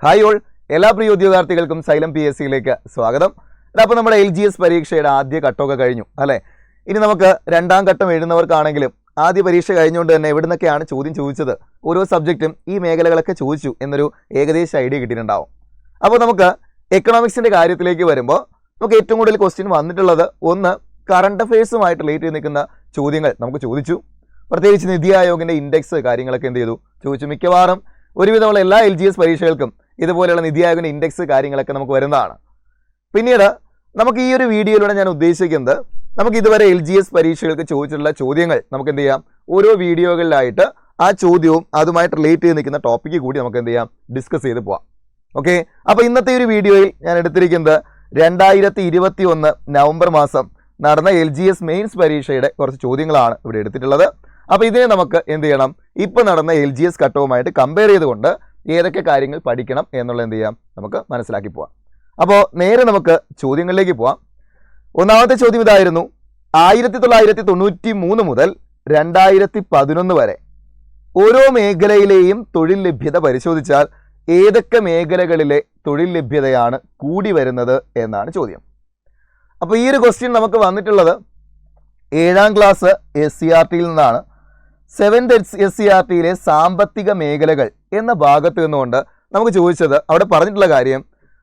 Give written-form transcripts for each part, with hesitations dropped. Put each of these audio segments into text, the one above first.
Hi all, എല്ലാ പ്രിയ ഉദ്യോഗാർത്ഥികൾക്കും xylem PSCയിലേക്ക് സ്വാഗതം. അപ്പോൾ നമ്മുടെ LGS പരീക്ഷയുടെ ആദ്യ ഘട്ടമൊക്കെ കഴിഞ്ഞു അല്ലേ? ഇനി നമുക്ക് രണ്ടാം ഘട്ടം എഴുതുന്നവർക്കാണെങ്കിലും ആദ്യ പരീക്ഷ കഴിഞ്ഞുകൊണ്ട് തന്നെ എവിടെ നിന്നൊക്കെയാണ് ചോദ്യം ചോദിച്ചത്, ഓരോ സബ്ജക്റ്റും ഈ മേഖലകളൊക്കെ ചോദിച്ചു എന്നൊരു ഏകദേശ ഐഡിയ കിട്ടിയിട്ടുണ്ടാവും. അപ്പോൾ നമുക്ക് എക്കണോമിക്സിൻ്റെ കാര്യത്തിലേക്ക് വരുമ്പോൾ നമുക്ക് ഏറ്റവും കൂടുതൽ ക്വസ്റ്റ്യൻ വന്നിട്ടുള്ളത് ഒന്ന് കറണ്ട് അഫയേഴ്സുമായിട്ട് റിലേറ്റ് ചെയ്ത് നിൽക്കുന്ന ചോദ്യങ്ങൾ നമുക്ക് ചോദിച്ചു. പ്രത്യേകിച്ച് നിതി ആയോഗിൻ്റെ ഇൻഡെക്സ് കാര്യങ്ങളൊക്കെ എന്ത് ചെയ്തു ചോദിച്ചു. മിക്കവാറും ഒരുവിധമുള്ള എല്ലാ LGS പരീക്ഷകൾക്കും ഇതുപോലെയുള്ള നിതി ആയോഗിൻ്റെ ഇൻഡെക്സ് കാര്യങ്ങളൊക്കെ നമുക്ക് വരുന്നതാണ്. പിന്നീട് നമുക്ക് ഈ ഒരു വീഡിയോയിലൂടെ ഞാൻ ഉദ്ദേശിക്കുന്നത് നമുക്ക് ഇതുവരെ LGS പരീക്ഷകൾക്ക് ചോദിച്ചിട്ടുള്ള ചോദ്യങ്ങൾ നമുക്ക് എന്ത് ചെയ്യാം, ഓരോ വീഡിയോകളിലായിട്ട് ആ ചോദ്യവും അതുമായിട്ട് റിലേറ്റ് ചെയ്ത് നിൽക്കുന്ന ടോപ്പിക്ക് കൂടി നമുക്ക് എന്ത് ചെയ്യാം, ഡിസ്കസ് ചെയ്ത് പോവാം. ഓക്കെ, അപ്പോൾ ഇന്നത്തെ ഒരു വീഡിയോയിൽ ഞാൻ എടുത്തിരിക്കുന്നത് 2021 നവംബർ മാസം നടന്ന LGS മെയിൻസ് പരീക്ഷയുടെ കുറച്ച് ചോദ്യങ്ങളാണ് ഇവിടെ എടുത്തിട്ടുള്ളത്. അപ്പോൾ ഇതിനെ നമുക്ക് എന്ത് ചെയ്യണം, ഇപ്പോൾ നടന്ന LGS ഘട്ടവുമായിട്ട് കമ്പയർ ചെയ്തുകൊണ്ട് ഏതൊക്കെ കാര്യങ്ങൾ പഠിക്കണം എന്നുള്ള എന്ത് ചെയ്യാം നമുക്ക് മനസ്സിലാക്കി പോവാം. അപ്പോൾ നേരെ നമുക്ക് ചോദ്യങ്ങളിലേക്ക് പോവാം. ഒന്നാമത്തെ ചോദ്യം ഇതായിരുന്നു, 1993 മുതൽ 2011 വരെ ഓരോ മേഖലയിലെയും തൊഴിൽ ലഭ്യത പരിശോധിച്ചാൽ ഏതൊക്കെ മേഖലകളിലെ തൊഴിൽ ലഭ്യതയാണ് കൂടി വരുന്നത് എന്നാണ് ചോദ്യം. അപ്പോൾ ഈ ഒരു ക്വസ്റ്റ്യൻ നമുക്ക് വന്നിട്ടുള്ളത് 7ാം ക്ലാസ് SCRTയിൽ നിന്നാണ്. 7th SCRTയിലെ സാമ്പത്തിക മേഖലകൾ എന്ന ഭാഗത്ത് നിന്നുകൊണ്ട് നമുക്ക് ചോദിച്ചത്, അവിടെ പറഞ്ഞിട്ടുള്ള കാര്യം,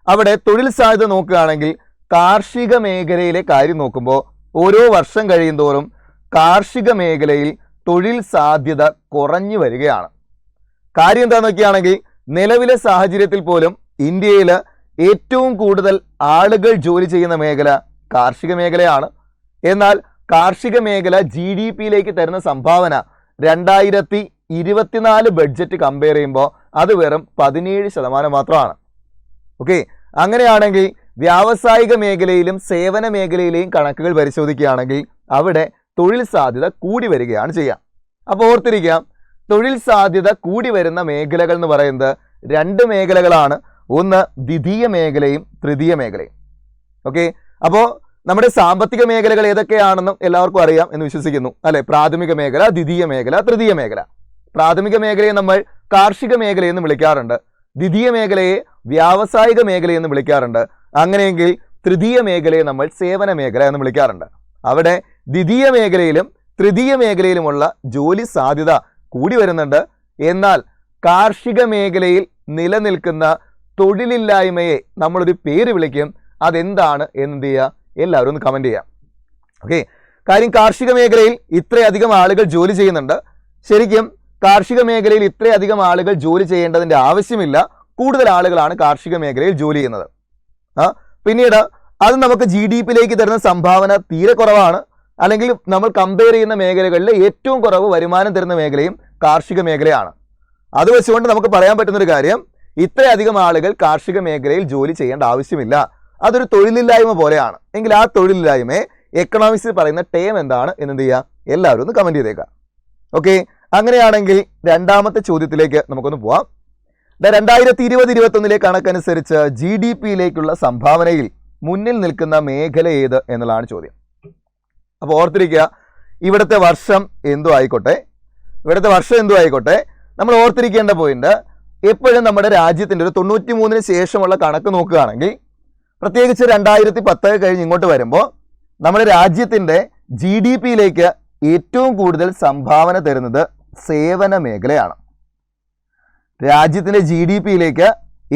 അവിടെ തൊഴിൽ സാധ്യത നോക്കുകയാണെങ്കിൽ കാർഷിക മേഖലയിലെ കാര്യം നോക്കുമ്പോൾ ഓരോ വർഷം കഴിയുന്തോറും കാർഷിക മേഖലയിൽ തൊഴിൽ സാധ്യത കുറഞ്ഞു വരികയാണ്. കാര്യം എന്താണെന്ന് നോക്കുകയാണെങ്കിൽ നിലവിലെ സാഹചര്യത്തിൽ പോലും ഇന്ത്യയിൽ ഏറ്റവും കൂടുതൽ ആളുകൾ ജോലി ചെയ്യുന്ന മേഖല കാർഷിക മേഖലയാണ്. എന്നാൽ കാർഷിക മേഖല GDPയിലേക്ക് തരുന്ന സംഭാവന 2024 ബഡ്ജറ്റ് കമ്പയർ ചെയ്യുമ്പോൾ അത് വെറും 17% മാത്രമാണ്. ഓക്കെ, അങ്ങനെയാണെങ്കിൽ വ്യാവസായിക മേഖലയിലും സേവന മേഖലയിലെയും കണക്കുകൾ പരിശോധിക്കുകയാണെങ്കിൽ അവിടെ തൊഴിൽ സാധ്യത കൂടി വരികയാണ് ചെയ്യുക. അപ്പോൾ ഓർത്തിരിക്കാം, തൊഴിൽ സാധ്യത കൂടി വരുന്ന മേഖലകൾ എന്ന് പറയുന്നത് 2 മേഖലകളാണ്. ഒന്ന് ദ്വിതീയ മേഖലയും തൃതീയ മേഖലയും. ഓക്കെ, അപ്പോൾ നമ്മുടെ സാമ്പത്തിക മേഖലകൾ ഏതൊക്കെയാണെന്നും എല്ലാവർക്കും അറിയാം എന്ന് വിശ്വസിക്കുന്നു അല്ലെ? പ്രാഥമിക മേഖല, ദ്വിതീയ മേഖല, തൃതീയ മേഖല. പ്രാഥമിക മേഖലയെ നമ്മൾ കാർഷിക മേഖലയെന്ന് വിളിക്കാറുണ്ട്, ദ്വിതീയ മേഖലയെ വ്യാവസായിക മേഖലയെന്ന് വിളിക്കാറുണ്ട്. അങ്ങനെയെങ്കിൽ തൃതീയ മേഖലയെ നമ്മൾ സേവന മേഖല എന്ന് വിളിക്കാറുണ്ട്. അവിടെ ദ്വിതീയ മേഖലയിലും തൃതീയ മേഖലയിലുമുള്ള ജോലി സാധ്യത കൂടി വരുന്നുണ്ട്. എന്നാൽ കാർഷിക മേഖലയിൽ നിലനിൽക്കുന്ന തൊഴിലില്ലായ്മയെ നമ്മളൊരു പേര് വിളിക്കും. അതെന്താണ് എന്ത് ചെയ്യുക, എല്ലാവരും ഒന്ന് കമൻറ്റ് ചെയ്യാം. ഓക്കെ, കാര്യം കാർഷിക മേഖലയിൽ ഇത്രയധികം ആളുകൾ ജോലി ചെയ്യുന്നുണ്ട്. ശരിക്കും കാർഷിക മേഖലയിൽ ഇത്രയധികം ആളുകൾ ജോലി ചെയ്യേണ്ടതിൻ്റെ ആവശ്യമില്ല. കൂടുതൽ ആളുകളാണ് കാർഷിക മേഖലയിൽ ജോലി ചെയ്യുന്നത്. പിന്നീട് അത് നമുക്ക് GDPയിലേക്ക് തരുന്ന സംഭാവന തീരെ കുറവാണ്. അല്ലെങ്കിൽ നമ്മൾ കമ്പയർ ചെയ്യുന്ന മേഖലകളിൽ ഏറ്റവും കുറവ് വരുമാനം തരുന്ന മേഖലയും കാർഷിക മേഖലയാണ്. അത് വെച്ചുകൊണ്ട് നമുക്ക് പറയാൻ പറ്റുന്നൊരു കാര്യം, ഇത്രയധികം ആളുകൾ കാർഷിക മേഖലയിൽ ജോലി ചെയ്യേണ്ട ആവശ്യമില്ല. അതൊരു തൊഴിലില്ലായ്മ പോലെയാണ്. എങ്കിൽ ആ തൊഴിലില്ലായ്മയെ എക്കണോമിക്സിൽ പറയുന്ന ടേം എന്താണ് എന്ന് ചെയ്യുക, എല്ലാവരും ഒന്ന് കമൻറ്റ് ചെയ്തേക്കാം. ഓക്കെ, അങ്ങനെയാണെങ്കിൽ രണ്ടാമത്തെ ചോദ്യത്തിലേക്ക് നമുക്കൊന്ന് പോവാം. 2020-21 കണക്കനുസരിച്ച് GDPയിലേക്കുള്ള സംഭാവനയിൽ മുന്നിൽ നിൽക്കുന്ന മേഖല ഏത് എന്നുള്ളതാണ് ചോദ്യം. അപ്പോൾ ഓർത്തിരിക്കുക, ഇവിടുത്തെ വർഷം എന്തും ആയിക്കോട്ടെ, നമ്മൾ ഓർത്തിരിക്കേണ്ട പോയിന്റ്, എപ്പോഴും നമ്മുടെ രാജ്യത്തിൻ്റെ ഒരു 93 ശേഷമുള്ള കണക്ക് നോക്കുകയാണെങ്കിൽ, പ്രത്യേകിച്ച് 2010 കഴിഞ്ഞ് ഇങ്ങോട്ട് വരുമ്പോൾ നമ്മുടെ രാജ്യത്തിൻ്റെ GDPയിലേക്ക് ഏറ്റവും കൂടുതൽ സംഭാവന തരുന്നത് സേവന മേഖലയാണ്. രാജ്യത്തിൻ്റെ GDPയിലേക്ക്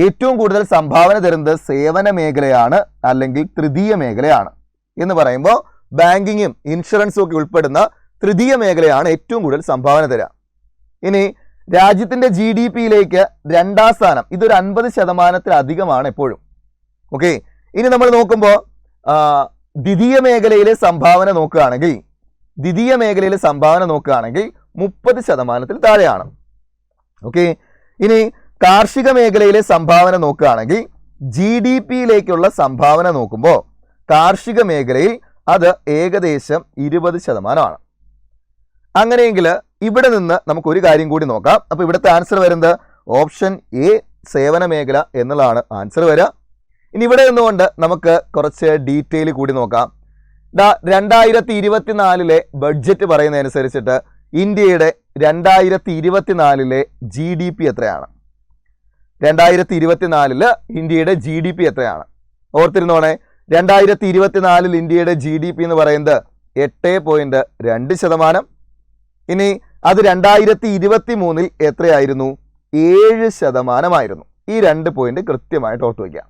ഏറ്റവും കൂടുതൽ സംഭാവന തരുന്നത് സേവന മേഖലയാണ്, അല്ലെങ്കിൽ തൃതീയ മേഖലയാണ്. എന്ന് പറയുമ്പോൾ ബാങ്കിങ്ങും ഇൻഷുറൻസും ഒക്കെ ഉൾപ്പെടുന്ന തൃതീയ മേഖലയാണ് ഏറ്റവും കൂടുതൽ സംഭാവന തരിക. ഇനി രാജ്യത്തിൻ്റെ GDPയിലേക്ക് 2ാം സ്ഥാനം, ഇതൊരു 50%-ലധികമാണ് എപ്പോഴും. ഓക്കെ, ഇനി നമ്മൾ നോക്കുമ്പോൾ ദ്വിതീയ മേഖലയിലെ സംഭാവന നോക്കുകയാണെങ്കിൽ 30%-ൽ താഴെയാണ്. ഓക്കെ, ഇനി കാർഷിക മേഖലയിലെ സംഭാവന നോക്കുകയാണെങ്കിൽ GDPയിലേക്കുള്ള സംഭാവന നോക്കുമ്പോൾ കാർഷിക മേഖലയിൽ അത് ഏകദേശം 20%. അങ്ങനെയെങ്കിൽ ഇവിടെ നിന്ന് നമുക്കൊരു കാര്യം കൂടി നോക്കാം. അപ്പോൾ ഇവിടുത്തെ ആൻസർ വരുന്നത് ഓപ്ഷൻ A, സേവന മേഖല എന്നുള്ളതാണ് ആൻസർ വരിക. ഇനി ഇവിടെ നിന്നുകൊണ്ട് നമുക്ക് കുറച്ച് ഡീറ്റെയിൽ കൂടി നോക്കാം. 2024 ബഡ്ജറ്റ് പറയുന്നതനുസരിച്ചിട്ട് ഇന്ത്യയുടെ 2024 GDP എത്രയാണ്? 2024 ഇന്ത്യയുടെ GDP എത്രയാണ്? ഓർത്തിരുന്നോണേ, 2024 ഇന്ത്യയുടെ GDP എന്ന് പറയുന്നത് 8.2%. ഇനി അത് 2023 എത്രയായിരുന്നു? 7% ഈ 2 പോയിന്റ് കൃത്യമായിട്ട് ഓർത്തു വയ്ക്കാം.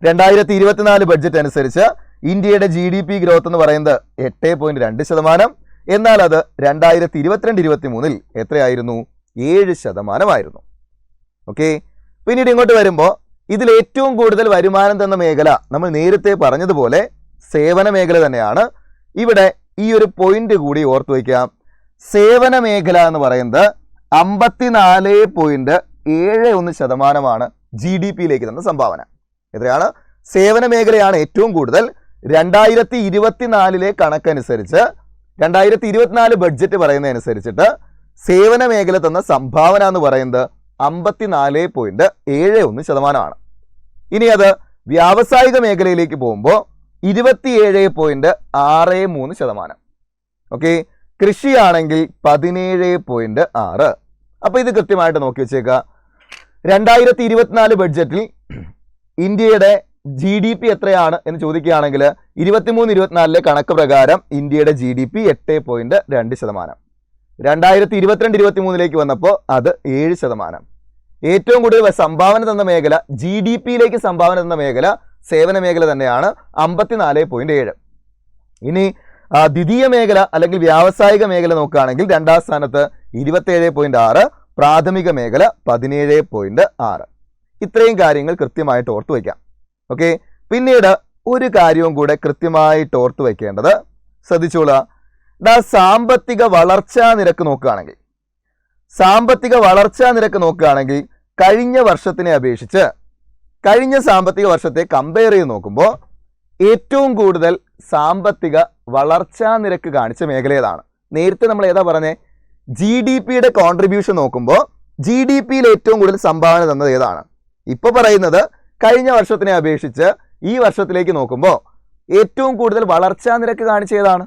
2024 ബഡ്ജറ്റ് അനുസരിച്ച് ഇന്ത്യയുടെ GDP ഗ്രോത്ത് എന്ന് പറയുന്നത് 8.2%. എന്നാൽ അത് 2022-23 എത്രയായിരുന്നു? 7% ഓക്കെ. പിന്നീട് ഇങ്ങോട്ട് വരുമ്പോൾ ഇതിൽ ഏറ്റവും കൂടുതൽ വരുമാനം തന്ന മേഖല നമ്മൾ നേരത്തെ പറഞ്ഞതുപോലെ സേവന മേഖല തന്നെയാണ്. ഇവിടെ ഈ ഒരു പോയിന്റ് കൂടി ഓർത്തു വയ്ക്കാം. സേവന മേഖല എന്ന് പറയുന്നത് 54.71% GDP-യിലേക്ക് തന്ന സംഭാവന. എത്രയാണ്? സേവന മേഖലയാണ് ഏറ്റവും കൂടുതൽ. 2024 കണക്കനുസരിച്ച് 2024 ബഡ്ജറ്റ് പറയുന്നതനുസരിച്ചിട്ട് സേവന മേഖല തന്ന സംഭാവന എന്ന് പറയുന്നത് 54.71%. ഇനി അത് വ്യാവസായിക മേഖലയിലേക്ക് പോകുമ്പോൾ 27.63%. ഓക്കെ. കൃഷിയാണെങ്കിൽ 17.6. അപ്പൊ ഇത് കൃത്യമായിട്ട് നോക്കി വെച്ചേക്കുക. 2024 ബഡ്ജറ്റിൽ ഇന്ത്യയുടെ GDP എത്രയാണ് എന്ന് ചോദിക്കുകയാണെങ്കിൽ 23-24 കണക്ക് പ്രകാരം ഇന്ത്യയുടെ GDP 8.2%. 2022-23 വന്നപ്പോൾ അത് 7%. ഏറ്റവും കൂടുതൽ സംഭാവന തന്ന മേഖല, GDP-യിലേക്ക് സംഭാവന തന്ന മേഖല സേവന മേഖല തന്നെയാണ്, 54.7. ഇനി ദ്വിതീയ മേഖല അല്ലെങ്കിൽ വ്യാവസായിക മേഖല നോക്കുകയാണെങ്കിൽ 2ാം സ്ഥാനത്ത് 27.6, പ്രാഥമിക മേഖല 17.6. ഇത്രയും കാര്യങ്ങൾ കൃത്യമായിട്ട് ഓർത്തു വയ്ക്കാം. ഓക്കെ. പിന്നീട് ഒരു കാര്യവും കൂടെ കൃത്യമായിട്ട് ഓർത്തു വയ്ക്കേണ്ടത്, ശ്രദ്ധിച്ചോളൂ. സാമ്പത്തിക വളർച്ചാ നിരക്ക് നോക്കുകയാണെങ്കിൽ കഴിഞ്ഞ വർഷത്തിനെ അപേക്ഷിച്ച് കഴിഞ്ഞ സാമ്പത്തിക വർഷത്തെ കമ്പയർ ചെയ്ത് നോക്കുമ്പോൾ ഏറ്റവും കൂടുതൽ സാമ്പത്തിക വളർച്ചാ നിരക്ക് കാണിച്ച മേഖല ഏതാണ്? നേരത്തെ നമ്മൾ ഏതാ പറഞ്ഞേ? GDP-യുടെ കോൺട്രിബ്യൂഷൻ നോക്കുമ്പോൾ GDP-യിൽ ഏറ്റവും കൂടുതൽ സംഭാവന തന്നത് ഏതാണ്? ഇപ്പൊ പറയുന്നത് കഴിഞ്ഞ വർഷത്തിനെ അപേക്ഷിച്ച് ഈ വർഷത്തിലേക്ക് നോക്കുമ്പോൾ ഏറ്റവും കൂടുതൽ വളർച്ചാ നിരക്ക് കാണിച്ച ഏതാണ്?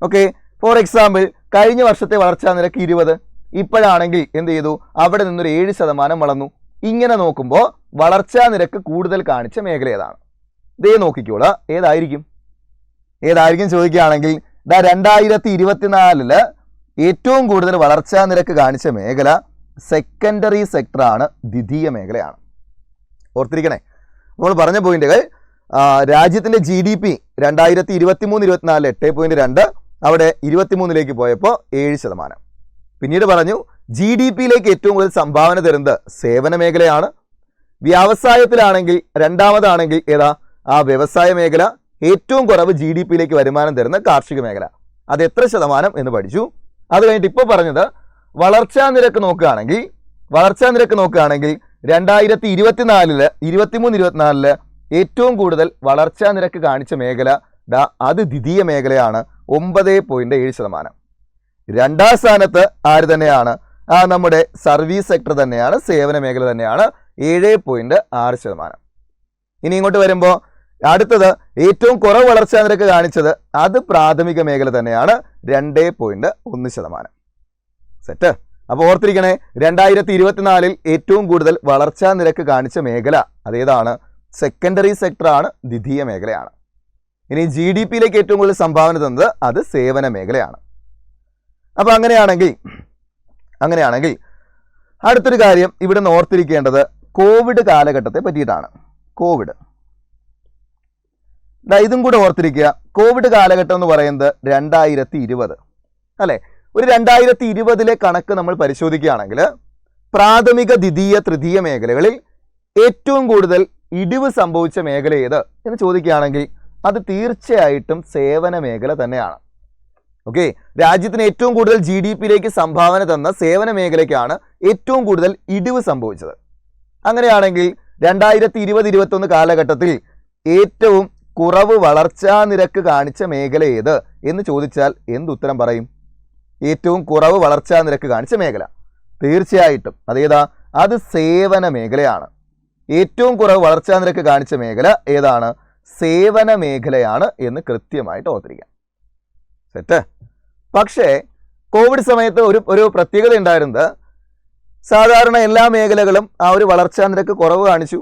ഓക്കെ. ഫോർ എക്സാമ്പിൾ, കഴിഞ്ഞ വർഷത്തെ വളർച്ചാ നിരക്ക് 20, ഇപ്പോഴാണെങ്കിൽ എന്ത് ചെയ്തു? അവിടെ നിന്നൊരു 7% വളർന്നു. ഇങ്ങനെ നോക്കുമ്പോൾ വളർച്ചാ നിരക്ക് കൂടുതൽ കാണിച്ച മേഖല ഏതാണ്? ഇതേ നോക്കിക്കോളാം. ഏതായിരിക്കും ചോദിക്കുകയാണെങ്കിൽ 2024 ഏറ്റവും കൂടുതൽ വളർച്ചാ നിരക്ക് കാണിച്ച മേഖല സെക്കൻഡറി സെക്ടറാണ്, ദ്വിതീയ മേഖലയാണ്. ഓർത്തിരിക്കണേ. നമ്മൾ പറഞ്ഞ പോയിന്റുകൾ, രാജ്യത്തിന്റെ GDP 2023-24 8.2, അവിടെ 23 പോയപ്പോൾ 7%. പിന്നീട് പറഞ്ഞു GDP-യിലേക്ക് ഏറ്റവും കൂടുതൽ സംഭാവന തരുന്നത് സേവന മേഖലയാണ്. വ്യവസായത്തിലാണെങ്കിൽ രണ്ടാമതാണെങ്കിൽ ഏതാ? വ്യവസായ മേഖല. ഏറ്റവും കുറവ് GDP-യിലേക്ക് വരുമാനം തരുന്ന കാർഷിക മേഖല. അത് എത്ര ശതമാനം എന്ന് പഠിച്ചു. അത് കഴിഞ്ഞിട്ട് ഇപ്പോൾ പറഞ്ഞത് വളർച്ചാ നിരക്ക് നോക്കുകയാണെങ്കിൽ 2023-24 ഏറ്റവും കൂടുതൽ വളർച്ചാ നിരക്ക് കാണിച്ച മേഖല അത് ദ്വിതീയ മേഖലയാണ്, 9.7%. 2ാം സ്ഥാനത്ത് ആര് തന്നെയാണ്? നമ്മുടെ സർവീസ് സെക്ടർ തന്നെയാണ്, സേവന മേഖല തന്നെയാണ്, 7.6%. ഇനി ഇങ്ങോട്ട് വരുമ്പോൾ അടുത്തത് ഏറ്റവും കുറവ് വളർച്ചാ നിരക്ക് കാണിച്ചത് അത് പ്രാഥമിക മേഖല തന്നെയാണ്, 2.1%. സെറ്റ്. അപ്പോൾ ഓർത്തിരിക്കണേ, 2024 ഏറ്റവും കൂടുതൽ വളർച്ചാ നിരക്ക് കാണിച്ച മേഖല അതേതാണ്? സെക്കൻഡറി സെക്ടറാണ്, ദ്വിതീയ മേഖലയാണ്. ഇനി GDP-യിലേക്ക് ഏറ്റവും കൂടുതൽ സംഭാവന തന്നത് അത് സേവന മേഖലയാണ്. അപ്പൊ അങ്ങനെയാണെങ്കിൽ അടുത്തൊരു കാര്യം ഇവിടെ നിന്ന് ഓർത്തിരിക്കേണ്ടത് കോവിഡ് കാലഘട്ടത്തെ പറ്റിയിട്ടാണ്. ഇതും കൂടെ ഓർത്തിരിക്കുക. കോവിഡ് കാലഘട്ടം എന്ന് പറയുന്നത് 2020 അല്ലെ? ഒരു 2020 കണക്ക് നമ്മൾ പരിശോധിക്കുകയാണെങ്കിൽ പ്രാഥമിക, ദ്വിതീയ, തൃതീയ മേഖലകളിൽ ഏറ്റവും കൂടുതൽ ഇടിവ് സംഭവിച്ച മേഖല ഏത് എന്ന് ചോദിക്കുകയാണെങ്കിൽ അത് തീർച്ചയായിട്ടും സേവന മേഖല തന്നെയാണ്. ഓക്കെ. രാജ്യത്തിന് ഏറ്റവും കൂടുതൽ GDP-യിലേക്ക് സംഭാവന തന്ന സേവന മേഖലയ്ക്കാണ് ഏറ്റവും കൂടുതൽ ഇടിവ് സംഭവിച്ചത്. അങ്ങനെയാണെങ്കിൽ 2020-21 കാലഘട്ടത്തിൽ ഏറ്റവും കുറവ് വളർച്ചാ നിരക്ക് കാണിച്ച മേഖല ഏത് എന്ന് ചോദിച്ചാൽ എന്തുത്തരം പറയും? ഏറ്റവും കുറവ് വളർച്ചാ നിരക്ക് കാണിച്ച മേഖല തീർച്ചയായിട്ടും അതേതാ? അത് സേവന മേഖലയാണ്. ഏറ്റവും കുറവ് വളർച്ചാ നിരക്ക് കാണിച്ച മേഖല ഏതാണ്? സേവന മേഖലയാണ് എന്ന് കൃത്യമായിട്ട് ഓർത്തിരിക്കാം. സെറ്റ്. പക്ഷേ കോവിഡ് സമയത്ത് ഒരു പ്രത്യേകത ഉണ്ടായിരുന്നത്, സാധാരണ എല്ലാ മേഖലകളും ആ ഒരു വളർച്ചാ നിരക്ക് കുറവ് കാണിച്ചു.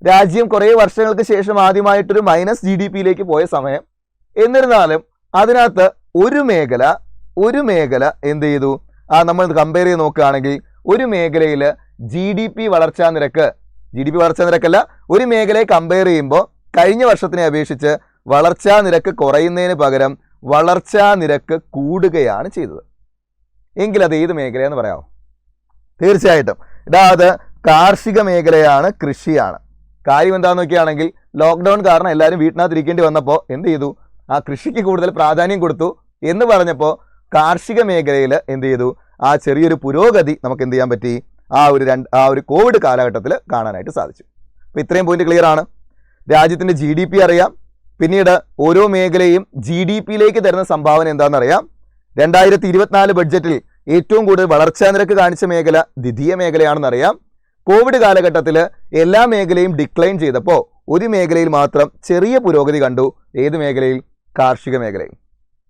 രാജ്യം കുറേ വർഷങ്ങൾക്ക് ശേഷം ആദ്യമായിട്ടൊരു -GDP പോയ സമയം. എന്നിരുന്നാലും അതിനകത്ത് ഒരു മേഖല എന്ത് ചെയ്തു, നമ്മൾ കമ്പയർ ചെയ്ത് നോക്കുകയാണെങ്കിൽ ഒരു മേഖലയിൽ GDP വളർച്ചാ നിരക്കല്ല, ഒരു മേഖലയെ കമ്പയർ ചെയ്യുമ്പോൾ കഴിഞ്ഞ വർഷത്തിനെ അപേക്ഷിച്ച് വളർച്ചാ നിരക്ക് കുറയുന്നതിന് പകരം വളർച്ചാ നിരക്ക് കൂടുകയാണ് ചെയ്തത്. എങ്കിൽ അത് ഏത് മേഖലയെന്ന് പറയാമോ? തീർച്ചയായിട്ടും അത് കാർഷിക മേഖലയാണ്, കൃഷിയാണ്. കാര്യം എന്താണെന്ന് നോക്കുകയാണെങ്കിൽ ലോക്ക്ഡൗൺ കാരണം എല്ലാവരും വീട്ടിനകത്തിരിക്കേണ്ടി വന്നപ്പോൾ എന്ത് ചെയ്തു, ആ കൃഷിക്ക് കൂടുതൽ പ്രാധാന്യം കൊടുത്തു എന്ന് പറഞ്ഞപ്പോൾ കാർഷിക മേഖലയിൽ എന്ത് ചെയ്തു, ആ ചെറിയൊരു പുരോഗതി നമുക്ക് എന്ത് ചെയ്യാൻ പറ്റി, ആ ഒരു കോവിഡ് കാലഘട്ടത്തിൽ കാണാനായിട്ട് സാധിച്ചു. അപ്പോൾ ഇത്രയും പോയിന്റ് ക്ലിയർ ആണ്. രാജ്യത്തിൻ്റെ GDP അറിയാം, പിന്നീട് ഓരോ മേഖലയും GDP തരുന്ന സംഭാവന എന്താണെന്നറിയാം. 2024 ബഡ്ജറ്റിൽ ഏറ്റവും കൂടുതൽ വളർച്ചാ നിരക്ക് കാണിച്ച മേഖല ദ്വിതീയ മേഖലയാണെന്നറിയാം. കോവിഡ് കാലഘട്ടത്തിൽ എല്ലാ മേഖലയും ഡിക്ലൈൻ ചെയ്തപ്പോൾ ഒരു മേഖലയിൽ മാത്രം ചെറിയ പുരോഗതി കണ്ടു. ഏത് മേഖലയിൽ? കാർഷിക മേഖലയിൽ.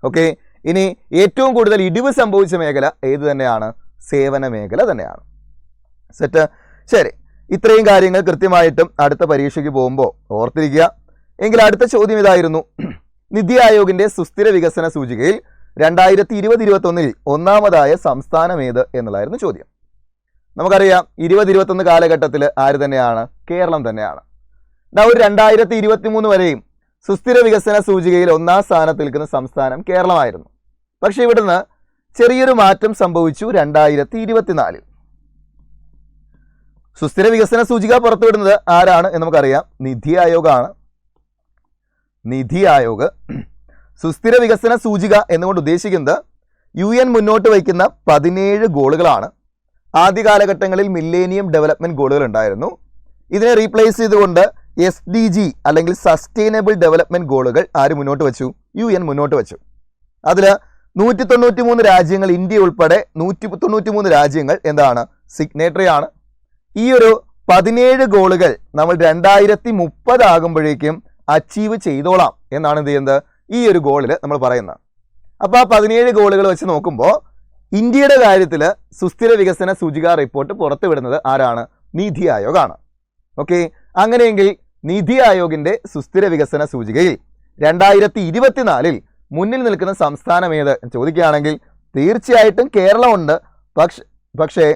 ഓക്കെ, ഇനി ഏറ്റവും കൂടുതൽ ഇടിവ് സംഭവിച്ച മേഖല ഏത് തന്നെയാണ്? സേവന മേഖല തന്നെയാണ്. സെറ്റ്. ശരി, ഇത്രയും കാര്യങ്ങൾ കൃത്യമായിട്ടും അടുത്ത പരീക്ഷയ്ക്ക് പോകുമ്പോൾ ഓർത്തിരിക്കുക. എങ്കിൽ അടുത്ത ചോദ്യം ഇതായിരുന്നു, നിതി ആയോഗിന്റെ സുസ്ഥിര വികസന സൂചികയിൽ 2020-21 ഒന്നാമതായ സംസ്ഥാനം ഏത് എന്നുള്ളതായിരുന്നു ചോദ്യം. നമുക്കറിയാം 2021 കാലഘട്ടത്തിൽ ആര് തന്നെയാണ്? കേരളം തന്നെയാണ്. ഒരു 2023 വരെയും സുസ്ഥിര വികസന സൂചികയിൽ ഒന്നാം സ്ഥാനത്ത് നിൽക്കുന്ന സംസ്ഥാനം കേരളമായിരുന്നു. പക്ഷെ ഇവിടുന്ന് ചെറിയൊരു മാറ്റം സംഭവിച്ചു 2024. സുസ്ഥിര വികസന സൂചിക പുറത്തുവിടുന്നത് ആരാണ് എന്ന് നമുക്കറിയാം, നിതി ആയോഗാണ്. നിതി ആയോഗ് സുസ്ഥിര വികസന സൂചിക എന്നുകൊണ്ട് ഉദ്ദേശിക്കുന്നത് UN മുന്നോട്ട് വയ്ക്കുന്ന 17 ഗോളുകളാണ്. ആദ്യ കാലഘട്ടങ്ങളിൽ മില്ലേനിയം ഡെവലപ്മെന്റ് ഗോളുകൾ ഉണ്ടായിരുന്നു. ഇതിനെ റീപ്ലേസ് ചെയ്തുകൊണ്ട് SDG അല്ലെങ്കിൽ സസ്റ്റൈനബിൾ ഡെവലപ്മെന്റ് ഗോളുകൾ ആര് മുന്നോട്ട് വെച്ചു? UN മുന്നോട്ട് വെച്ചു. അതിൽ 193 രാജ്യങ്ങൾ, ഇന്ത്യ ഉൾപ്പെടെ 193 രാജ്യങ്ങൾ എന്താണ്? സിഗ്നേറ്ററി ആണ്. ഈ ഒരു 17 ഗോളുകൾ നമ്മൾ 2030 ആകുമ്പോഴേക്കും അച്ചീവ് ചെയ്തോളാം എന്നാണ് എന്ത് ചെയ്യുന്നത്, ഈ ഒരു ഗോളിൽ നമ്മൾ പറയുന്നത്. അപ്പോൾ ആ 17 ഗോളുകൾ വെച്ച് നോക്കുമ്പോൾ ഇന്ത്യയുടെ കാര്യത്തിൽ സുസ്ഥിര വികസന സൂചിക റിപ്പോർട്ട് പുറത്തുവിടുന്നത് ആരാണ്? നിതി ആയോഗാണ്. ഓക്കെ, അങ്ങനെയെങ്കിൽ നിതി ആയോഗിന്റെ സുസ്ഥിര വികസന സൂചികയിൽ 2024 മുന്നിൽ നിൽക്കുന്ന സംസ്ഥാനം ഏത് ചോദിക്കുകയാണെങ്കിൽ തീർച്ചയായിട്ടും കേരളമുണ്ട്. പക്ഷേ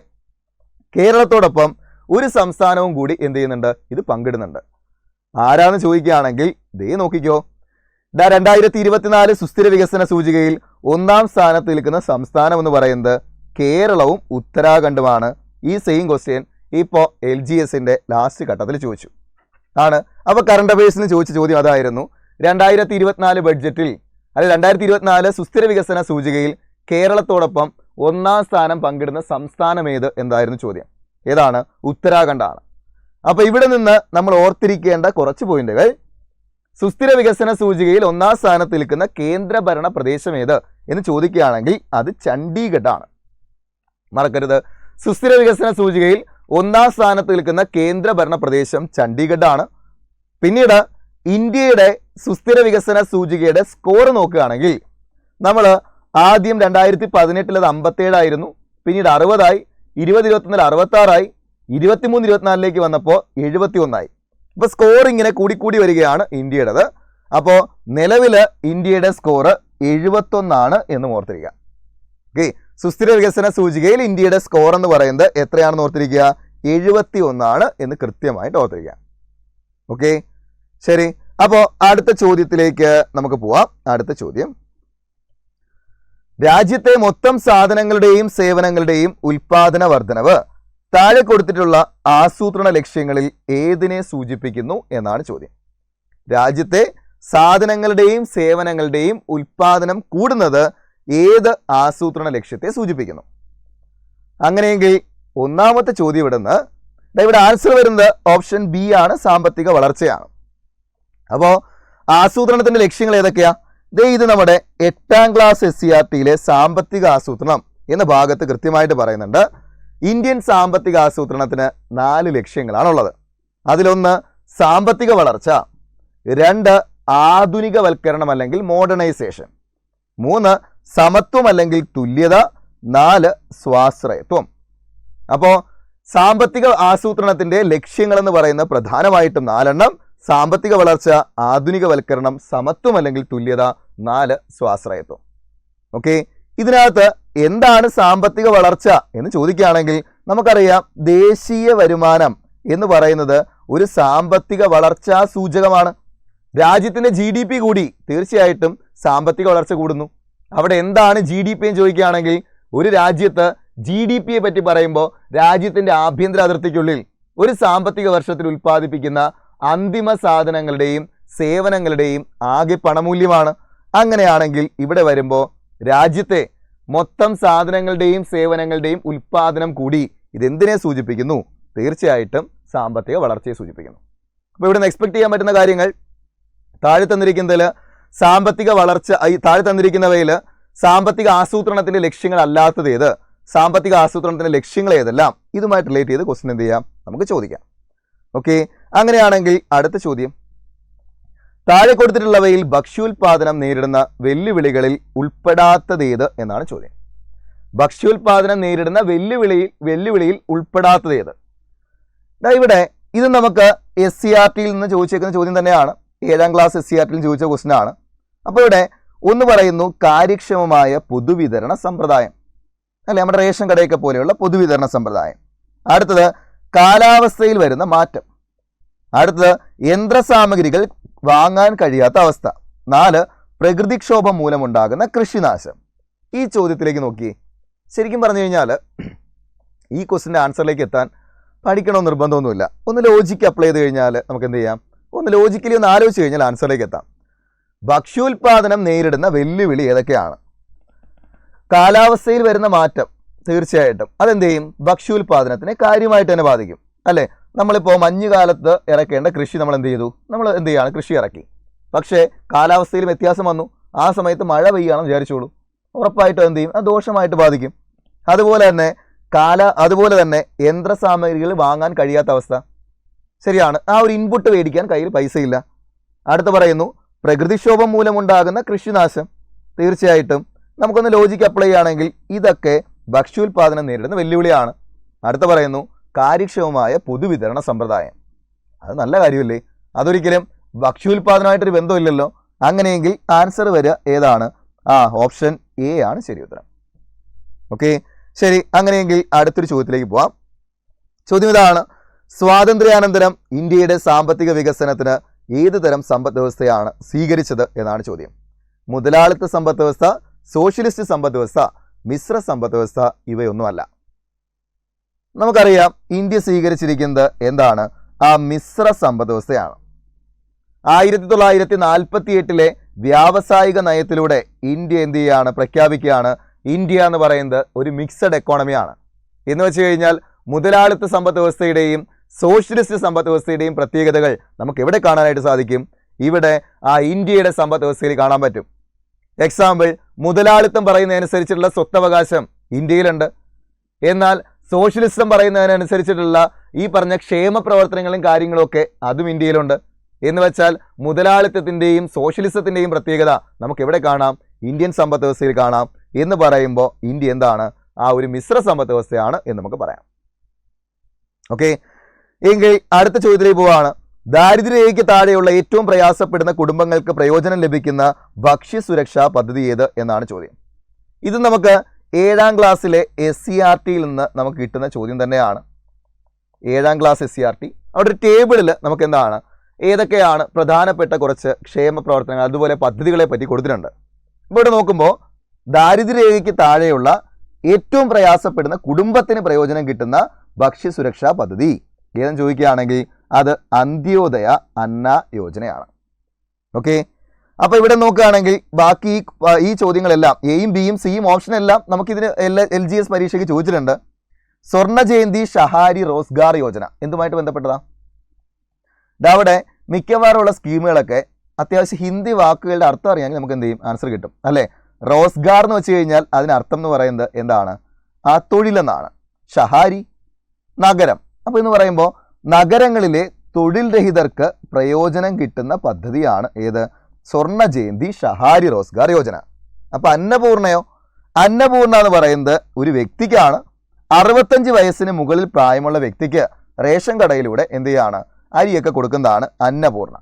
കേരളത്തോടൊപ്പം ഒരു സംസ്ഥാനവും കൂടി എന്ത് ചെയ്യുന്നുണ്ട്? ഇത് പങ്കിടുന്നുണ്ട്. ആരാന്ന് ചോദിക്കുകയാണെങ്കിൽ ദേ നോക്കിക്കോ, 2024 സുസ്ഥിര വികസന സൂചികയിൽ ഒന്നാം സ്ഥാനത്ത് നിൽക്കുന്ന സംസ്ഥാനം എന്ന് പറയുന്നത് കേരളവും ഉത്തരാഖണ്ഡുമാണ്. ഈ സെയിം ക്വസ്റ്റ്യൻ ഇപ്പോൾ LGSന്റെ ലാസ്റ്റ് ഘട്ടത്തിൽ ചോദിച്ചു ആണ്. അപ്പോൾ കറണ്ട് അഫയേഴ്സിന് ചോദിച്ച ചോദ്യം അതായിരുന്നു, 2024 ബഡ്ജറ്റിൽ അല്ലെ 2024 സുസ്ഥിര വികസന സൂചികയിൽ കേരളത്തോടൊപ്പം ഒന്നാം സ്ഥാനം പങ്കിടുന്ന സംസ്ഥാനം ഏത് എന്തായിരുന്നു ചോദ്യം. ഏതാണ്? ഉത്തരാഖണ്ഡാണ്. അപ്പോൾ ഇവിടെ നിന്ന് നമ്മൾ ഓർത്തിരിക്കേണ്ട കുറച്ച് പോയിന്റുകൾ, സുസ്ഥിര വികസന സൂചികയിൽ ഒന്നാം സ്ഥാനത്ത് നിൽക്കുന്ന കേന്ദ്രഭരണ പ്രദേശം ഏത് എന്ന് ചോദിക്കുകയാണെങ്കിൽ അത് ചണ്ഡീഗഡ് ആണ്. മറക്കരുത്, സുസ്ഥിര വികസന സൂചികയിൽ ഒന്നാം സ്ഥാനത്ത് നിൽക്കുന്ന കേന്ദ്രഭരണ പ്രദേശം ചണ്ഡീഗഡ് ആണ്. പിന്നീട് ഇന്ത്യയുടെ സുസ്ഥിര വികസന സൂചികയുടെ സ്കോർ നോക്കുകയാണെങ്കിൽ നമ്മൾ ആദ്യം 2018 അത് 57 ആയിരുന്നു, പിന്നീട് 60ആയി, 2021 66ആയി, 23-24 വന്നപ്പോൾ 71ആയി. ഇപ്പോൾ സ്കോർ ഇങ്ങനെ കൂടിക്കൂടി വരികയാണ് ഇന്ത്യയുടേത്. അപ്പോൾ നിലവിൽ ഇന്ത്യയുടെ സ്കോർ 71 എന്ന് ഓർത്തിരിക്കുക. ഓക്കെ, സുസ്ഥിര വികസന സൂചികയിൽ ഇന്ത്യയുടെ സ്കോർ എന്ന് പറയുന്നത് എത്രയാണെന്ന് ഓർത്തിരിക്കുക? 71 എന്ന് കൃത്യമായിട്ട് ഓർത്തിരിക്കുക. ഓക്കെ, ശരി. അപ്പോൾ അടുത്ത ചോദ്യത്തിലേക്ക് നമുക്ക് പോവാം. അടുത്ത ചോദ്യം, രാജ്യത്തെ മൊത്തം സാധനങ്ങളുടെയും സേവനങ്ങളുടെയും ഉൽപാദന വർധനവ് താഴെ കൊടുത്തിട്ടുള്ള ആസൂത്രണ ലക്ഷ്യങ്ങളിൽ ഏതിനെ സൂചിപ്പിക്കുന്നു എന്നാണ് ചോദ്യം. രാജ്യത്തെ സാധനങ്ങളുടെയും സേവനങ്ങളുടെയും ഉൽപാദനം കൂടുന്നത് ഏത് ആസൂത്രണ ലക്ഷ്യത്തെ സൂചിപ്പിക്കുന്നു? അങ്ങനെയെങ്കിൽ ഒന്നാമത്തെ ചോദ്യം ഇവിടെ ആൻസർ വരുന്നത് ഓപ്ഷൻ ബി ആണ്, സാമ്പത്തിക വളർച്ചയാണ്. അപ്പോൾ ആസൂത്രണത്തിന്റെ ലക്ഷ്യങ്ങൾ ഏതൊക്കെയാ? ഇത് നമ്മുടെ 8ാം ക്ലാസ് SCRTയിലെ സാമ്പത്തിക ആസൂത്രണം എന്ന ഭാഗത്ത് കൃത്യമായിട്ട് പറയുന്നുണ്ട്. ഇന്ത്യൻ സാമ്പത്തിക ആസൂത്രണത്തിന് 4 ലക്ഷ്യങ്ങളാണുള്ളത്. അതിലൊന്ന് സാമ്പത്തിക വളർച്ച, 2 ആധുനികവൽക്കരണം അല്ലെങ്കിൽ മോഡേണൈസേഷൻ, 3 സമത്വം അല്ലെങ്കിൽ തുല്യത, 4 സ്വാശ്രയത്വം. അപ്പോൾ സാമ്പത്തിക ആസൂത്രണത്തിന്റെ ലക്ഷ്യങ്ങൾ എന്ന് പറയുന്നത് പ്രധാനമായിട്ടും 4 സാമ്പത്തിക വളർച്ച, ആധുനികവൽക്കരണം, സമത്വം അല്ലെങ്കിൽ തുല്യത, 4 സ്വാശ്രയത്വം. ഓക്കെ, ഇതിനകത്ത് എന്താണ് സാമ്പത്തിക വളർച്ച എന്ന് ചോദിക്കുകയാണെങ്കിൽ നമുക്കറിയാം ദേശീയ വരുമാനം എന്ന് പറയുന്നത് ഒരു സാമ്പത്തിക വളർച്ചാ സൂചകമാണ്. രാജ്യത്തിന്റെ GDP കൂടി തീർച്ചയായിട്ടും സാമ്പത്തിക വളർച്ച കൂടുന്നു. അവിടെ എന്താണ് GDP എന്ന് ചോദിക്കുകയാണെങ്കിൽ ഒരു രാജ്യത്ത് GDPയെ പറ്റി പറയുമ്പോൾ രാജ്യത്തിന്റെ ആഭ്യന്തര അതിർത്തിക്കുള്ളിൽ ഒരു സാമ്പത്തിക വർഷത്തിൽ ഉൽപ്പാദിപ്പിക്കുന്ന അന്തിമ സാധനങ്ങളുടെയും സേവനങ്ങളുടെയും ആകെ പണമൂല്യമാണ്. അങ്ങനെയാണെങ്കിൽ ഇവിടെ വരുമ്പോൾ രാജ്യത്തെ മൊത്തം സാധനങ്ങളുടെയും സേവനങ്ങളുടെയും ഉൽപ്പാദനം കൂടി ഇതെന്തിനെ സൂചിപ്പിക്കുന്നു? തീർച്ചയായിട്ടും സാമ്പത്തിക വളർച്ചയെ സൂചിപ്പിക്കുന്നു. അപ്പോൾ ഇവിടെ നിന്ന് എക്സ്പെക്ട് ചെയ്യാൻ പറ്റുന്ന കാര്യങ്ങൾ താഴെ തന്നിരിക്കുന്നതിൽ സാമ്പത്തിക വളർച്ച, താഴെ തന്നിരിക്കുന്നവയിൽ സാമ്പത്തിക ആസൂത്രണത്തിന്റെ ലക്ഷ്യങ്ങൾ അല്ലാത്തത് ഏത്, സാമ്പത്തിക ആസൂത്രണത്തിന്റെ ലക്ഷ്യങ്ങൾ ഏതെല്ലാം, ഇതുമായിട്ട് റിലേറ്റ് ചെയ്ത് ക്വസ്റ്റ്യൻ എന്ത് ചെയ്യാം, നമുക്ക് ചോദിക്കാം. ഓക്കെ, അങ്ങനെയാണെങ്കിൽ അടുത്ത ചോദ്യം, താഴെ കൊടുത്തിട്ടുള്ളവയിൽ ഭക്ഷ്യോൽപാദനം നേരിടുന്ന വെല്ലുവിളികളിൽ ഉൾപ്പെടാത്തതേത് എന്നാണ് ചോദ്യം. ഭക്ഷ്യോൽപാദനം നേരിടുന്ന വെല്ലുവിളിയിൽ ഉൾപ്പെടാത്തതേത്? ഇവിടെ ഇത് നമുക്ക് SCRTയിൽ നിന്ന് ചോദിച്ചേക്കുന്ന ചോദ്യം തന്നെയാണ്. 7ാം ക്ലാസ് SCRTയിൽ ചോദിച്ച ക്വസ്റ്റ്യൻ ആണ്. അപ്പോൾ ഇവിടെ ഒന്ന് പറയുന്നു കാര്യക്ഷമമായ പൊതുവിതരണ സമ്പ്രദായം, അല്ലെ, നമ്മുടെ റേഷൻ കടയൊക്കെ പോലെയുള്ള പൊതുവിതരണ സമ്പ്രദായം. അടുത്തത് കാലാവസ്ഥയിൽ വരുന്ന മാറ്റം. അടുത്തത് യന്ത്രസാമഗ്രികൾ വാങ്ങാൻ കഴിയാത്ത അവസ്ഥ. 4 പ്രകൃതിക്ഷോഭം മൂലമുണ്ടാകുന്ന കൃഷിനാശം. ഈ ചോദ്യത്തിലേക്ക് നോക്കി, ശരിക്കും പറഞ്ഞു കഴിഞ്ഞാൽ ഈ ക്വസ്റ്റിൻ്റെ ആൻസറിലേക്ക് എത്താൻ പഠിക്കണമെന്ന് നിർബന്ധമൊന്നുമില്ല. ഒന്ന് ലോജിക്ക് അപ്ലൈ ചെയ്ത് കഴിഞ്ഞാൽ നമുക്ക് എന്ത് ചെയ്യാം, ഒന്ന് ലോജിക്കലി ഒന്ന് ആലോചിച്ച് കഴിഞ്ഞാൽ ആൻസറിലേക്ക് എത്താം. ഭക്ഷ്യോൽപാദനം നേരിടുന്ന വെല്ലുവിളി ഏതൊക്കെയാണ്? കാലാവസ്ഥയിൽ വരുന്ന മാറ്റം, തീർച്ചയായിട്ടും അതെന്ത് ചെയ്യും, ഭക്ഷ്യോൽപാദനത്തിനെ കാര്യമായിട്ട് തന്നെ ബാധിക്കും, അല്ലേ. നമ്മളിപ്പോൾ മഞ്ഞുകാലത്ത് ഇറക്കേണ്ട കൃഷി നമ്മൾ എന്ത് ചെയ്തു, നമ്മൾ എന്ത് ചെയ്യാണ്, കൃഷി ഇറക്കി. പക്ഷേ കാലാവസ്ഥയിൽ വ്യത്യാസം വന്നു, ആ സമയത്ത് മഴ പെയ്യാണെന്ന് വിചാരിച്ചോളൂ, ഉറപ്പായിട്ടും എന്ത് ചെയ്യും, അത് ദോഷമായിട്ട് ബാധിക്കും. അതുപോലെ തന്നെ യന്ത്രസാമഗ്രികൾ വാങ്ങാൻ കഴിയാത്ത അവസ്ഥ, ശരിയാണ്. ആ ഒരു ഇൻപുട്ട് മേടിക്കാൻ കയ്യിൽ പൈസയില്ല. അടുത്ത് പറയുന്നു പ്രകൃതിക്ഷോഭം മൂലമുണ്ടാകുന്ന കൃഷിനാശം. തീർച്ചയായിട്ടും നമുക്കൊന്ന് ലോജിക്ക് അപ്ലൈ ചെയ്യുകയാണെങ്കിൽ ഇതൊക്കെ ഭക്ഷ്യോൽപാദനം നേരിടുന്ന വെല്ലുവിളിയാണ്. അടുത്ത് പറയുന്നു കാര്യക്ഷമമായ പൊതുവിതരണ സമ്പ്രദായം. അത് നല്ല കാര്യമല്ലേ, അതൊരിക്കലും ഭക്ഷ്യോൽപാദനമായിട്ടൊരു ബന്ധമില്ലല്ലോ. അങ്ങനെയെങ്കിൽ ആൻസർ വരിക ഏതാണ്? ഓപ്ഷൻ A ആണ് ശരി ഉത്തരം. ഓക്കെ, ശരി. അങ്ങനെയെങ്കിൽ അടുത്തൊരു ചോദ്യത്തിലേക്ക് പോവാം. ചോദ്യം ഇതാണ്, സ്വാതന്ത്ര്യാനന്തരം ഇന്ത്യയുടെ സാമ്പത്തിക വികസനത്തിന് ഏത് തരം സമ്പദ് വ്യവസ്ഥയാണ് സ്വീകരിച്ചത് എന്നാണ് ചോദ്യം. മുതലാളിത്ത സമ്പദ് വ്യവസ്ഥ, സോഷ്യലിസ്റ്റ് സമ്പദ് വ്യവസ്ഥ, മിശ്ര സമ്പദ് വ്യവസ്ഥ, ഇവയൊന്നുമല്ല. നമുക്കറിയാം ഇന്ത്യ സ്വീകരിച്ചിരിക്കുന്നത് എന്താണ്, മിശ്ര സമ്പദ് വ്യവസ്ഥയാണ്. 1948 വ്യാവസായിക നയത്തിലൂടെ ഇന്ത്യ എന്ത് ചെയ്യാണ്, പ്രഖ്യാപിക്കുകയാണ് ഇന്ത്യ എന്ന് പറയുന്നത് ഒരു മിക്സഡ് എക്കോണമിയാണ്. എന്ന് വെച്ച് കഴിഞ്ഞാൽ മുതലാളിത്ത സമ്പദ് വ്യവസ്ഥയുടെയും സോഷ്യലിസ്റ്റ് സമ്പദ് വ്യവസ്ഥയുടെയും പ്രത്യേകതകൾ നമുക്ക് എവിടെ കാണാനായിട്ട് സാധിക്കും? ഇവിടെ ഇന്ത്യയുടെ സമ്പദ് വ്യവസ്ഥയിൽ കാണാൻ പറ്റും. എക്സാമ്പിൾ, മുതലാളിത്തം പറയുന്നതനുസരിച്ചുള്ള സ്വത്തവകാശം ഇന്ത്യയിലുണ്ട്. എന്നാൽ സോഷ്യലിസം പറയുന്നതിനനുസരിച്ചിട്ടുള്ള ഈ പറഞ്ഞ ക്ഷേമ പ്രവർത്തനങ്ങളും കാര്യങ്ങളൊക്കെ അതും ഇന്ത്യയിലുണ്ട്. എന്ന് വെച്ചാൽ മുതലാളിത്തത്തിൻ്റെയും സോഷ്യലിസത്തിൻ്റെയും പ്രത്യേകത നമുക്ക് എവിടെ കാണാം? ഇന്ത്യൻ സമ്പദ് വ്യവസ്ഥയിൽ കാണാം. എന്ന് പറയുമ്പോൾ ഇന്ത്യ എന്താണ്, ഒരു മിശ്ര സമ്പദ് വ്യവസ്ഥയാണ് എന്ന് നമുക്ക് പറയാം. ഓക്കെ, എങ്കിൽ അടുത്ത ചോദ്യത്തിലേക്ക് പോവാണ്. ദാരിദ്ര്യരേഖയ്ക്ക് താഴെയുള്ള ഏറ്റവും പ്രയാസപ്പെടുന്ന കുടുംബങ്ങൾക്ക് പ്രയോജനം ലഭിക്കുന്ന ഭക്ഷ്യസുരക്ഷാ പദ്ധതി ഏത് എന്നാണ് ചോദ്യം. ഇത് നമുക്ക് 7ാം ക്ലാസ്സിലെ SCRTയിൽ നിന്ന് നമുക്ക് കിട്ടുന്ന ചോദ്യം തന്നെയാണ്. 7ാം ക്ലാസ് SCRT അവിടെ ഒരു ടേബിളിൽ നമുക്ക് എന്താണ്, ഏതൊക്കെയാണ് പ്രധാനപ്പെട്ട കുറച്ച് ക്ഷേമ പ്രവർത്തനങ്ങൾ അതുപോലെ പദ്ധതികളെ പറ്റി കൊടുത്തിട്ടുണ്ട്. ഇവിടെ നോക്കുമ്പോൾ ദാരിദ്ര്യരേഖയ്ക്ക് താഴെയുള്ള ഏറ്റവും പ്രയാസപ്പെടുന്ന കുടുംബത്തിന് പ്രയോജനം കിട്ടുന്ന ഭക്ഷ്യസുരക്ഷാ പദ്ധതി ഏതെന്ന് ചോദിക്കുകയാണെങ്കിൽ അത് അന്ത്യോദയ അന്ന യോജനയാണ്. ഓക്കെ, അപ്പോൾ ഇവിടെ നോക്കുകയാണെങ്കിൽ ബാക്കി ഈ ചോദ്യങ്ങളെല്ലാം എയും ബിയും സിയും ഓപ്ഷനെല്ലാം നമുക്കിതിന് LGS പരീക്ഷയ്ക്ക് ചോദിച്ചിട്ടുണ്ട്. സ്വർണ്ണ ജയന്തി ഷഹാരി റോസ്ഗാർ യോജന എന്തുമായിട്ട് ബന്ധപ്പെട്ടതാ? അവിടെ മിക്കവാറുമുള്ള സ്കീമുകളൊക്കെ അത്യാവശ്യം ഹിന്ദി വാക്കുകളുടെ അർത്ഥം അറിയാമെങ്കിൽ നമുക്ക് എന്ത് ചെയ്യും, ആൻസർ കിട്ടും, അല്ലേ. റോസ്ഗാർ എന്ന് വെച്ച് കഴിഞ്ഞാൽ അതിനർത്ഥം എന്ന് പറയുന്നത് എന്താണ്, തൊഴിലെന്നാണ്. ഷഹാരി നഗരം. അപ്പോൾ എന്ന് പറയുമ്പോൾ നഗരങ്ങളിലെ തൊഴിൽ രഹിതർക്ക് പ്രയോജനം കിട്ടുന്ന പദ്ധതിയാണ് ഏത്, സ്വർണ്ണ ജയന്തി ഷഹാരി റോസ്ഗാർ യോജന. അപ്പോൾ അന്നപൂർണയോ, അന്നപൂർണ എന്ന് പറയുന്നത് ഒരു വ്യക്തിക്കാണ്, 65 വയസ്സിന് മുകളിൽ പ്രായമുള്ള വ്യക്തിക്ക് റേഷൻ കടയിലൂടെ എന്ത് ചെയ്യാണ് അരിയൊക്കെ കൊടുക്കുന്നതാണ് അന്നപൂർണ.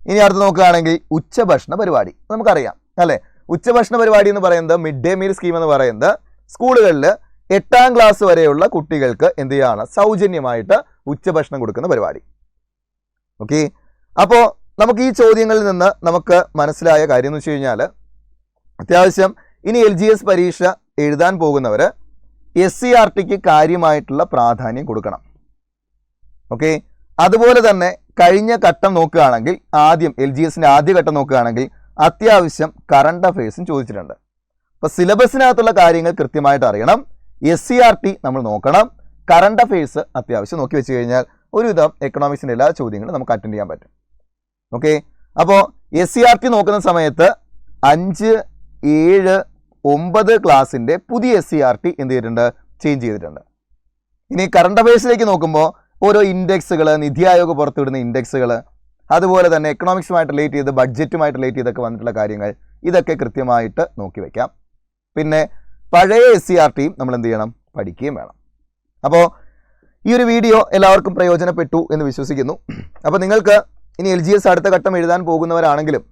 ഇനി അടുത്ത് നോക്കുകയാണെങ്കിൽ ഉച്ചഭക്ഷണ പരിപാടി. നമുക്കറിയാം അല്ലെ, ഉച്ചഭക്ഷണ പരിപാടി എന്ന് പറയുന്നത് മിഡ് ഡേ മീൽ സ്കീം എന്ന് പറയുന്നത് സ്കൂളുകളിൽ 8ാം ക്ലാസ് വരെയുള്ള കുട്ടികൾക്ക് എന്ത് ചെയ്യാണ് സൗജന്യമായിട്ട് ഉച്ചഭക്ഷണം കൊടുക്കുന്ന പരിപാടി. ഓക്കെ, അപ്പോൾ നമുക്ക് ഈ ചോദ്യങ്ങളിൽ നിന്ന് നമുക്ക് മനസ്സിലായ കാര്യം എന്ന് വെച്ച് കഴിഞ്ഞാൽ അത്യാവശ്യം ഇനി LGS പരീക്ഷ എഴുതാൻ പോകുന്നവർ SCRTക്ക് കാര്യമായിട്ടുള്ള പ്രാധാന്യം കൊടുക്കണം. ഓക്കെ, അതുപോലെ തന്നെ കഴിഞ്ഞ ഘട്ടം നോക്കുകയാണെങ്കിൽ ആദ്യം LGSന്റെ ആദ്യ ഘട്ടം നോക്കുകയാണെങ്കിൽ അത്യാവശ്യം കറണ്ട് അഫയേഴ്സും ചോദിച്ചിട്ടുണ്ട്. അപ്പോൾ സിലബസിനകത്തുള്ള കാര്യങ്ങൾ കൃത്യമായിട്ട് അറിയണം. SCRT നമ്മൾ നോക്കണം. കറണ്ട് അഫയേഴ്സ് അത്യാവശ്യം നോക്കി വെച്ച് കഴിഞ്ഞാൽ ഒരുവിധം എക്കണോമിക്സിൻ്റെ എല്ലാ ചോദ്യങ്ങളും നമുക്ക് അറ്റൻഡ് ചെയ്യാൻ പറ്റും. ഓക്കെ, അപ്പോൾ SCRT നോക്കുന്ന സമയത്ത് 5, 7, 9 ക്ലാസ്സിൻ്റെ പുതിയ SCRT എന്ത് ചെയ്തിട്ടുണ്ട്, ചേഞ്ച് ചെയ്തിട്ടുണ്ട്. ഇനി കറണ്ട് അഫയേഴ്സിലേക്ക് നോക്കുമ്പോൾ ഓരോ ഇൻഡെക്സുകൾ, നിതി ആയോഗ് പുറത്തുവിടുന്ന ഇൻഡെക്സുകൾ, അതുപോലെ തന്നെ എക്കണോമിക്സുമായിട്ട് റിലേറ്റ് ചെയ്ത് ബഡ്ജറ്റുമായിട്ട് റിലേറ്റ് ചെയ്തൊക്കെ വന്നിട്ടുള്ള കാര്യങ്ങൾ, ഇതൊക്കെ കൃത്യമായിട്ട് നോക്കി വയ്ക്കാം. പിന്നെ പഴയ SCRTയും നമ്മൾ എന്ത് ചെയ്യണം, പഠിക്കുകയും വേണം. അപ്പോൾ ഈ ഒരു വീഡിയോ എല്ലാവർക്കും പ്രയോജനപ്പെട്ടു എന്ന് വിശ്വസിക്കുന്നു. അപ്പോൾ നിങ്ങൾക്ക് ഇനി LGS അടുത്ത ഘട്ടം എഴുതാൻ പോകുന്നവരാണെങ്കിലും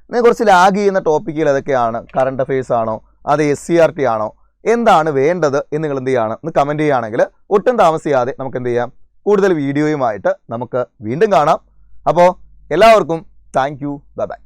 നിങ്ങൾ കുറച്ച് ലാഗ് ചെയ്യുന്ന ടോപ്പിക്കുകൾ ഏതൊക്കെയാണ്, കറണ്ട് അഫയേഴ്സ് ആണോ അത് SCRT ആണോ, എന്താണ് വേണ്ടത് എന്ന് നിങ്ങൾ എന്ത് ചെയ്യുകയാണ് എന്ന് കമൻറ്റ് ചെയ്യുകയാണെങ്കിൽ ഒട്ടും താമസിയാതെ നമുക്ക് എന്ത് ചെയ്യാം, കൂടുതൽ വീഡിയോയുമായിട്ട് നമുക്ക് വീണ്ടും കാണാം. അപ്പോൾ എല്ലാവർക്കും താങ്ക് യു, ബൈ ബൈ.